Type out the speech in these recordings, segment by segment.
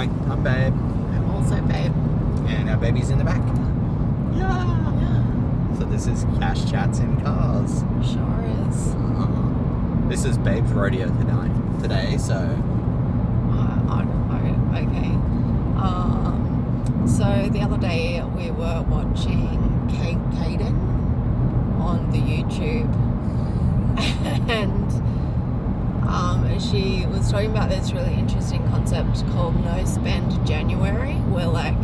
Hi, I'm Babe. I'm also Babe. And our baby's in the back. Yeah. So this is Cash Chats in Cars. Sure is. This is Babe's rodeo today, so... Okay. So the other day we were watching Caden on the YouTube and she was talking about this really interesting concept called No Spend January, where like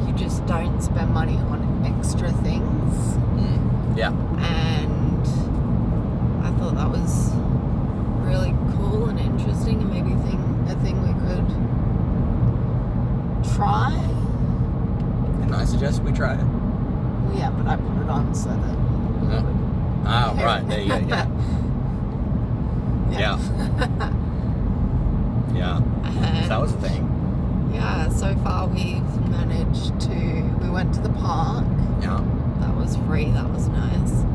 you just don't spend money on extra things. Yeah. And I thought that was really cool and interesting, and maybe a thing we could try. And I suggest we try it. Well, yeah, but I put it on so that right, there you go, yeah. Yeah. So that was a thing. Yeah, so far we've managed to... We went to the park. Yeah. That was free, that was nice.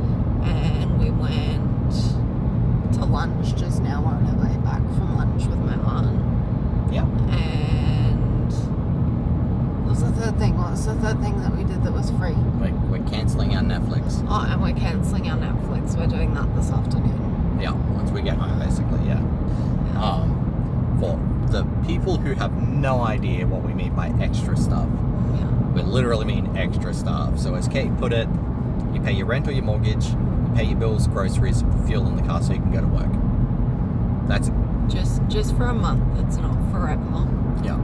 And we went to lunch just now. We're on our way back from lunch with my aunt. Yeah. And what was the third thing? What was the third thing that we did that was free? We're cancelling our Netflix. Oh, and we're cancelling our Netflix. We're doing that this afternoon. Yeah, once we get home, basically, yeah. For the people who have no idea what we mean by extra stuff, we literally mean extra stuff. So as Kate put it, you pay your rent or your mortgage, you pay your bills, groceries, fuel in the car so you can go to work. That's it. Just for a month. It's not forever. Yeah.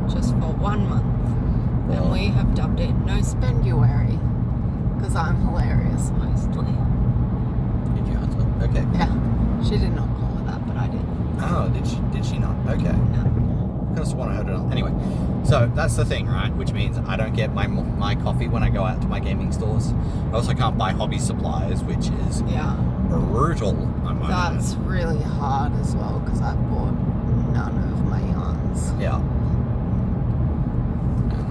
Just for 1 month. And we have dubbed it No Spenduary, because I'm hilarious mostly. Did you answer? Okay. Yeah. She did not call it that, but I did. Oh, did she not? Okay. No. I could have sworn I heard it on. Anyway, so that's the thing, right? Which means I don't get my coffee when I go out to my gaming stores. I also can't buy hobby supplies, which is brutal. That's really hard as well, because I bought none of my yarns. Yeah.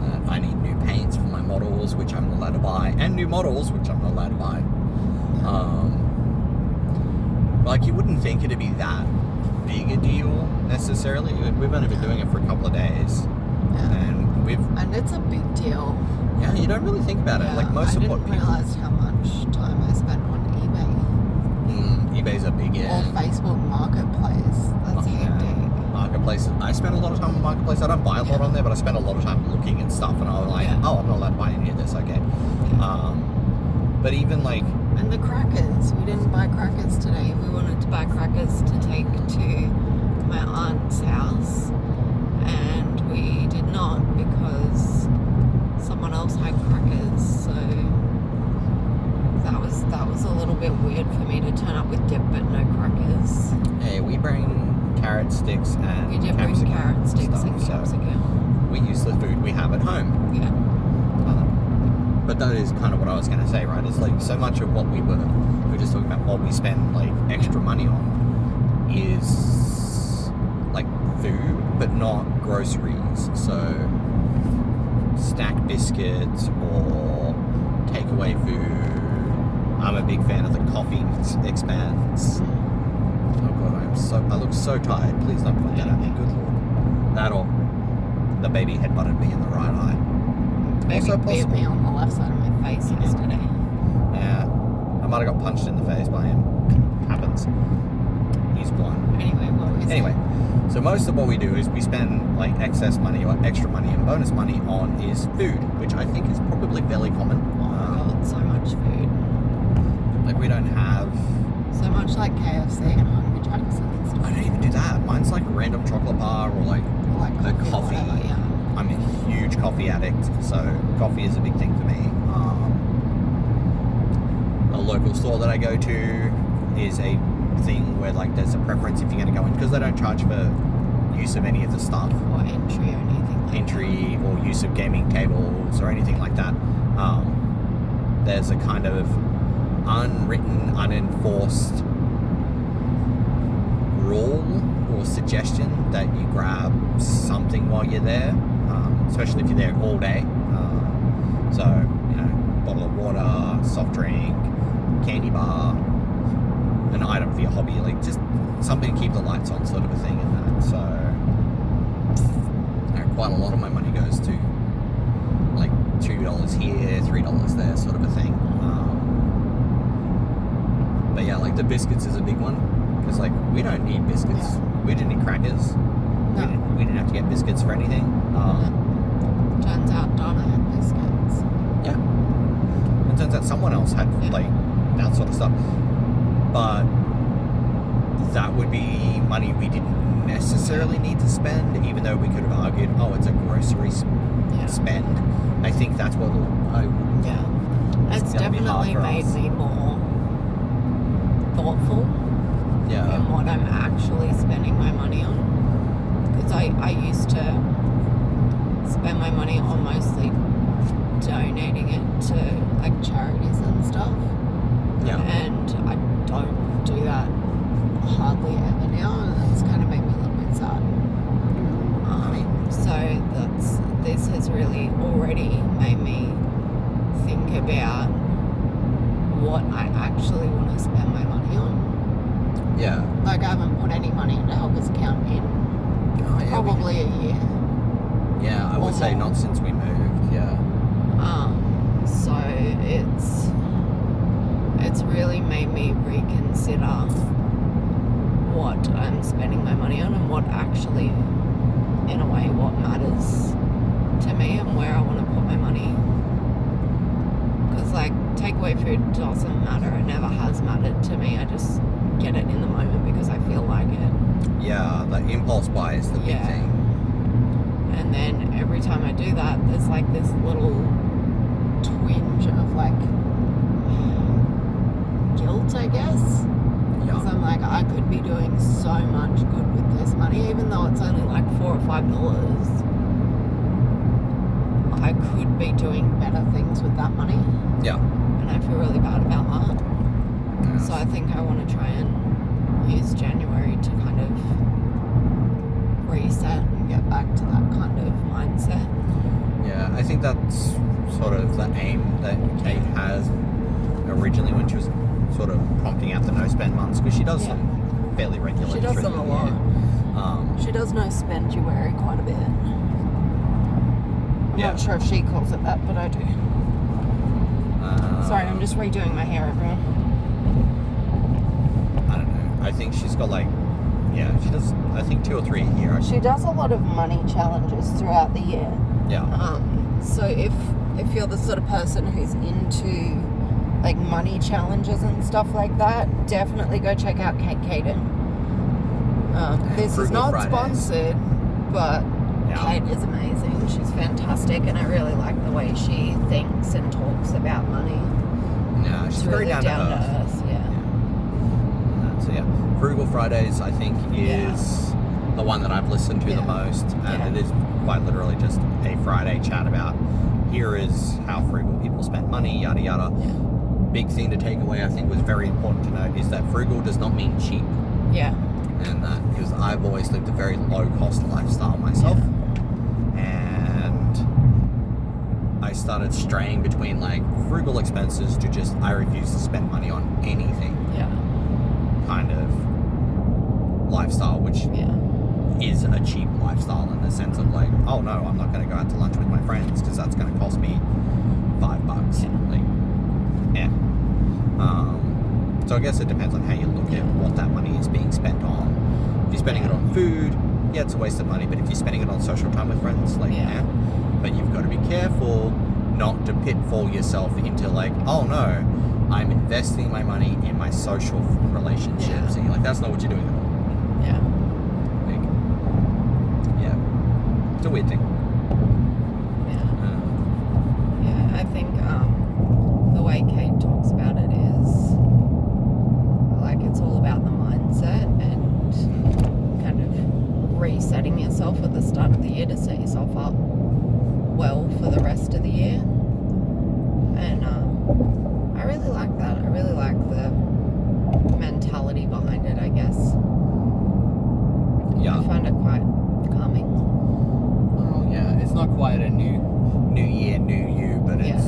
And I need new paints for my models, which I'm not allowed to buy, and new models, which I'm not allowed to buy. Like, you wouldn't think it'd be that big a deal necessarily. We've only been doing it for a couple of days, and it's a big deal. Yeah, you don't really think about it. Like most of what people... I didn't realise how much time I spent on eBay. eBay's a big Or Facebook Marketplace. That's hectic. Marketplace. I spend a lot of time on Marketplace. I don't buy a lot on there, but I spend a lot of time looking at stuff, and I was like, oh, I'm not allowed to buy any of this. Okay. But even like... And the crackers. We didn't buy crackers today. We wanted to buy crackers to take to my aunt's house, and we did not because someone else had crackers. So that was a little bit weird for me to turn up with dip but no crackers. Hey, we bring carrot sticks and we did bring carrot sticks and capsicum. We use the food we have at home. Yeah. But that is kind of what I was going to say, right? It's like so much of what we were just talking about, what we spend like extra money on is like food, but not groceries. So snack biscuits or takeaway food. I'm a big fan of the coffee expanse. Oh God, I look so tired. Please don't point that at me. Good Lord. That or the baby headbutted me in the right eye. Baby beat me on the left side of my face yesterday. Yeah. I might have got punched in the face by him. Happens. He's blind. Anyway, what were we saying? So most of what we do is we spend like excess money or extra money and bonus money on is food, which I think is probably fairly common. Oh my God, so much food. Like we don't have... So much like KFC and Hungry Jack's and stuff. I don't even do that. Mine's like a random chocolate bar or like a coffee. Whatever, I'm a huge coffee addict, so coffee is a big thing for me. A local store that I go to is a thing where like there's a preference if you're going to go in, because they don't charge for use of any of the stuff. Or entry or anything like Entry or use of gaming tables or anything like that. There's a kind of unwritten, unenforced rule or suggestion that you grab something while you're there. Especially if you're there all day. So, bottle of water, soft drink, candy bar, an item for your hobby, like just something to keep the lights on sort of a thing in that. So, quite a lot of my money goes to like $2 here, $3 there, sort of a thing. But yeah, like the biscuits is a big one because like we don't need biscuits. Yeah. We didn't need crackers. No. We didn't have to get biscuits for anything. Turns out Donna had biscuits. Yeah. It turns out someone else had like that sort of stuff. But that would be money we didn't necessarily need to spend, even though we could have argued, oh, it's a grocery spend. I think that's what It's definitely made me more thoughtful in what I'm actually spending my money on. Because I used to spend my money on mostly donating it to like charities and stuff. Yeah. And I don't do that hardly ever now, and that's kind of made me a little bit sad. So this has really already made me think about what I actually want to spend my money on. Yeah. Like I haven't put any money into Helga's account in probably a year. Yeah, I would say not since we moved. Yeah. So it's really made me reconsider what I'm spending my money on and what actually, in a way, what matters to me and where I want to put my money. Because like takeaway food doesn't matter. It never has mattered to me. I just get it in the moment because I feel like it. Yeah, the impulse buy is the big thing. And then every time I do that, there's like this little twinge of like guilt, I guess. Because I'm like, I could be doing so much good with this money, even though it's only like $4 or $5. I could be doing better things with that money. Yeah. And I feel really bad about that. Yeah. So I think I want to try and use January to kind of reset and get back to that kind of mindset. Yeah, I think that's sort of the aim that Kate has originally when she was sort of prompting out the no spend months, because she does them fairly regularly. She does them a lot. She does no spenduary quite a bit. I'm not sure if she calls it that, but I do. Sorry, I'm just redoing my hair, everyone. I don't know. I think she's got like, she does, I think 2 or 3 a year. She does a lot of money challenges throughout the year. Yeah. So if you're the sort of person who's into like money challenges and stuff like that, definitely go check out Kate Caden. This is not sponsored, but Kate is amazing. She's fantastic, and I really like the way she thinks and talks about money. Yeah, she's really very down to earth. So Frugal Fridays, I think, is the one that I've listened to the most, and it is quite literally just a Friday chat about here is how frugal people spend money, yada yada. Big thing to take away, I think, was very important to note, is that frugal does not mean cheap. Yeah. And that, because I've always lived a very low cost lifestyle myself, and I started straying between like frugal expenses to just I refuse to spend money on anything. Kind of lifestyle, which is a cheap lifestyle in the sense of like, oh no, I'm not going to go out to lunch with my friends because that's going to cost me $5. So I guess it depends on how you look at what that money is being spent on. If you're spending it on food, it's a waste of money. But if you're spending it on social time with friends, like but you've got to be careful not to pitfall yourself into like, oh no, I'm investing my money in my social relationships. And you're like, that's not what you're doing at all. It's a weird thing. I think the way Kate talks about it is like it's all about the mindset and kind of resetting yourself at the start of the year to set yourself up well for the rest of the year. And I really like that. I really like the mentality behind it, I guess. I find it quite calming. Oh yeah, it's not quite a new year, new you, but it's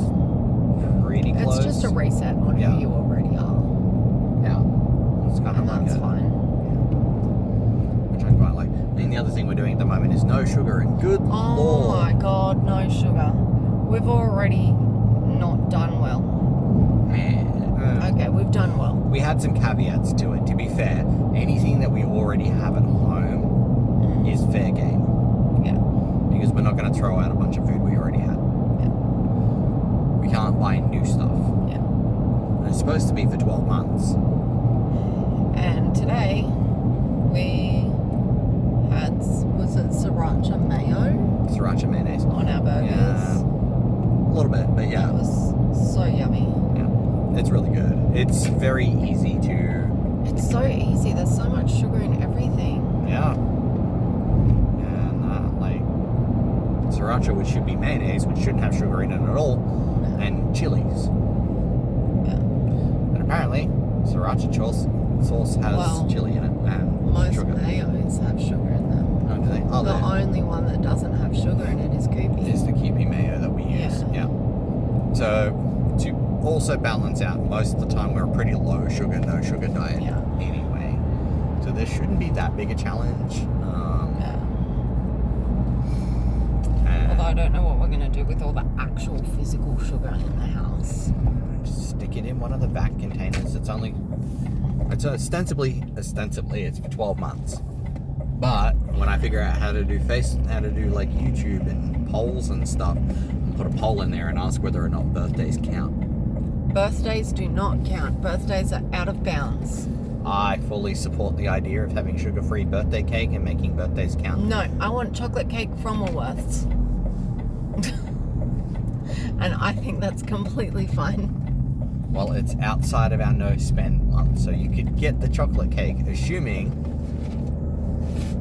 pretty close. It's just a reset on who you already are. It's kind of like that's fine. Which I quite like. I mean, the other thing we're doing at the moment is no sugar, and good Oh lord. my god, no sugar. We've already not done well. Okay, we've done well. We had some caveats to it. To be fair, anything that we already have at home is fair game. Yeah. Because we're not going to throw out a bunch of food we already had. Yeah. We can't buy new stuff. Yeah. And it's supposed to be for 12 months. And today we had, was it sriracha mayo Sriracha mayonnaise. on our burgers? Yeah. A little bit, but yeah. It was so yummy. It's really good. It's very easy to... It's so easy. There's so much sugar in everything. Yeah. And, like, sriracha, which should be mayonnaise, which shouldn't have sugar in it at all, and chilies. Yeah. But apparently, sriracha sauce has chili in it and Most sugar. mayos have sugar in them. Oh, do they? Oh, The they- only one that doesn't have sugar in it is Koopy. is the Kewpie mayo that we use. Yeah. So, to also balance out, most of the time we're a pretty low sugar, no sugar diet Yeah. anyway. So there shouldn't be that big a challenge. Yeah. And Although I don't know what we're going to do with all the actual physical sugar in the house. just stick it in one of the vac containers. It's ostensibly it's for 12 months. But when I figure out how to do like YouTube and polls and stuff, I'll put a poll in there and ask whether or not birthdays count. Birthdays do not count. Birthdays are out of bounds. I fully support the idea of having sugar-free birthday cake and making birthdays count. No, I want chocolate cake from Woolworths. And I think that's completely fine. Well, it's outside of our no-spend month, so you could get the chocolate cake, assuming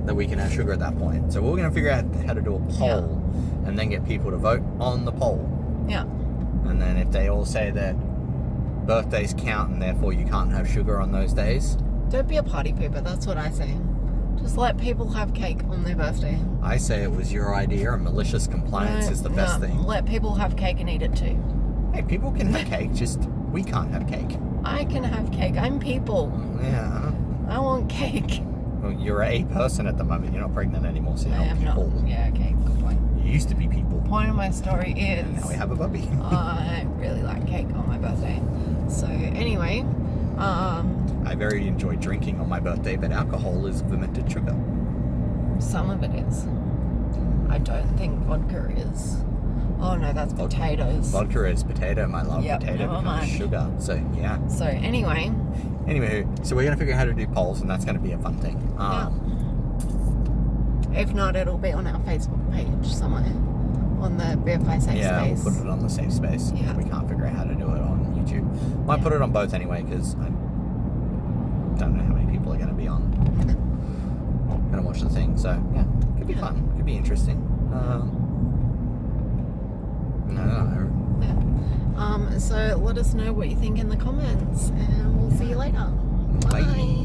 that we can have sugar at that point. So we're going to figure out how to do a poll and then get people to vote on the poll. Yeah. And then if they all say that birthdays count and therefore you can't have sugar on those days, Don't be a party pooper, that's what I say. Just let people have cake on their birthday. I say it was your idea and malicious compliance is the best thing. Let people have cake and eat it too. Hey, people can have cake, just we can't have cake. I can have cake. I'm people. Yeah. I want cake. Well, you're a person at the moment. You're not pregnant anymore, so you're I not am people. not. Yeah, okay, good point. You used to be people. Point of my story is And now we have a puppy. I really like cake on my birthday. So anyway, I very enjoy drinking on my birthday, but alcohol is fermented sugar. some of it is. I don't think vodka is. Oh no, that's potatoes. Vodka is potato, my love. Yep, Potato never becomes mind. sugar. So, yeah. So anyway, Anyway, so we're going to figure out how to do polls, and that's going to be a fun thing. if not, it'll be on our Facebook page somewhere on the ep5 safe Yeah, space. we'll put it on the safe space. Yeah. We can't figure out how to do it on YouTube. Might put it on both anyway, because I don't know how many people are going to be on. Going to watch the thing. So, yeah, could be fun. Could be interesting. So let us know what you think in the comments, and we'll see you later. Bye.